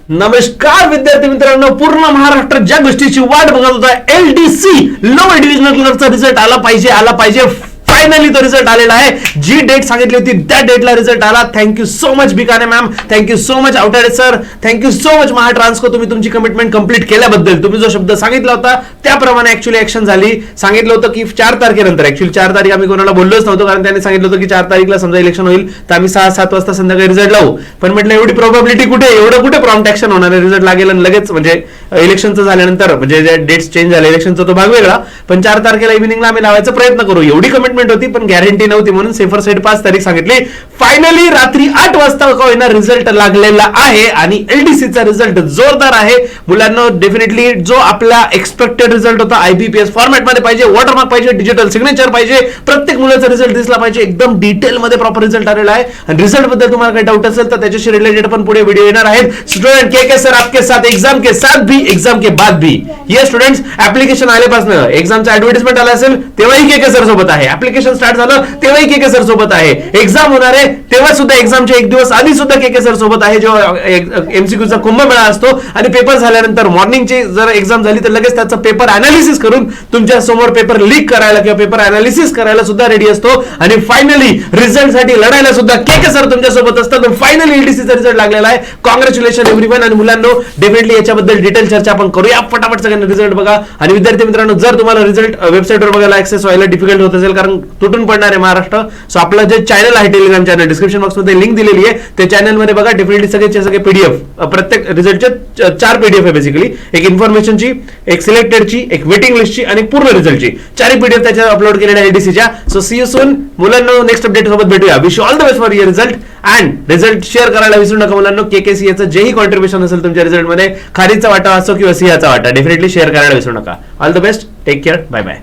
नमस्कार विद्यार्थी मित्रांनो, पूर्ण महाराष्ट्र ज्या गोष्टीची वाट बघत होता, LDC लोअर डिव्हिजनल क्लर्कचा रिझल्ट आला पाहिजे. फायनली तो रिझल्ट आलेला आहे. जी डेट सांगितली होती त्या डेटला रिझल्ट आला. Thank you so much Bikane ma'am, thank you so much Awtade sir, thank you so much Mahatransco. तुम्ही तुमची कमिटमेंट कंप्लीट केल्याबद्दल. तुम्ही जो शब्द सांगितला होता त्याप्रमाणे ऍक्च्युअली ऍक्शन झाली. सांगितलं होतं की 4 तारखेनंतर, ऍक्च्युअली 4 तारीख आम्ही कोणाला बोललोच नव्हतो, कारण त्यांनी सांगितलं होतं की 4 तारीखला समजा इलेक्शन होईल तर आम्ही 6-7 वाजता संध्याकाळी रिझल्ट लावू. पण म्हटलं एवढी प्रोबॅबिलिटी कुठे, एवढं कुठे प्रॉम्प्ट ऍक्शन होणार आहे. रिझल्ट लागेल आणि लगेच म्हणजे इलेक्शनचं झाल्यानंतर म्हणजे जे डेट्स चेंज झाले इलेक्शनचा तो भाग वेगळा, पण 4 तारखेला इव्हिनिंगला आम्ही लावायचा प्रयत्न करू. एवढी कमिटमेंट होती पण गॅरंटी नव्हती, म्हणून सेफर साईड 5 तारीख सांगितली. फायनली रात्री 8 वाजता होईना रिझल्ट लागलेला आहे आणि LDCचा रिझल्ट जोरदार आहे मुलांना. डेफिनेटली जो आपला एक्सपेक्टेड रिझल्ट होता IBPS फॉर्मॅट मध्ये पाहिजे, वॉटरमार्क पाहिजे, डिजिटल सिग्नेचर पाहिजे, प्रत्येक मुलाचा रिझल्ट दिसला पाहिजे. एकदम डिटेल मध्ये प्रॉपर रिझल्ट आलेला आहे. आणि रिझल्ट बद्दल तुम्हाला काही डाऊट असेल तर त्याच्याशी रिलेटेड पण पुढे व्हिडिओ येणार आहेत. स्टुडंट के सर आपके साथ एग्जाम के साथ भी, एग्जाम के बाद भी. ये स्टुडंट्स ऍप्लिकेशन आल्यापासून एक्झामचा ऍडव्हर्टाइजमेंट आला असेल तेव्हाही के सर सोबत आहे. ऍप्लिकेशन स्टार्ट झालं तेव्हाही के सर सोबत आहे. एक्झाम होणार आहे तेव्हा सुद्धा एक्झामच्या एक दिवस आधी सुद्धा के सर सोबत आहे. जेव्हा MCQचा कुंभमेळा असतो आणि पेपर झाल्यानंतर मॉर्निंगची जर एक्झाम झाली तर लगेच त्याचा पेपर अनालिसिस करून तुमच्या समोर पेपर लीक करायला किंवा पेपर अनालिसिस करायला सुद्धा रेडी असतो. आणि फायनली रिझल्ट साठी लढायला सुद्धा के सर तुमच्या सोबत असतात. फायनली LDCचा रिझल्ट लागलेला आहे. Congratulation everyone. आणि मुलांनो डेफिनेटली याच्याबद्दल डिटेल चर्चा आपण करूया. फटाफट सगळ्यांना रिझल्ट बघा. आणि विद्यार्थी मित्रांनो, जर तुम्हाला रिझल्ट वेबसाईटवर बघायला ऍक्सेस व्हायला डिफिकल्ट होत असेल कारण तुटून पडणार आहे महाराष्ट्र, सो आपलं जे चॅनल आहे टेलिग्राम चॅनल डिस्क्रिप्शन बॉक्स मध्ये लिंक दिलेली आहे, त्या चॅनल मध्ये बघा. डेफिनेटली सगळे PDF, प्रत्येक रिझल्टचे 4 PDF आहे बेसिकली. एक इन्फॉर्मेशनची, एक सिलेक्टेडची, एक वेटिंग लिस्टची आणि पूर्ण रिझल्टची 4 PDF त्याच्यावर अपलोड केलेल्या LDCच्या. सो सी यू सून मुलांनो, नेक्स्ट अपडेट सोबत भेटूया. Wish you all the best for your result. And result share करायला विसरू नका मुलांनो. KKCA चं जेही कॉन्ट्रीब्युशन असेल तुमच्या रिझल्ट मध्ये, खारीचा वाटा असो किंवा सिंहाचा वाटा, डेफिनेटली शेअर करायला विसरू नका. All the best, take care, bye bye.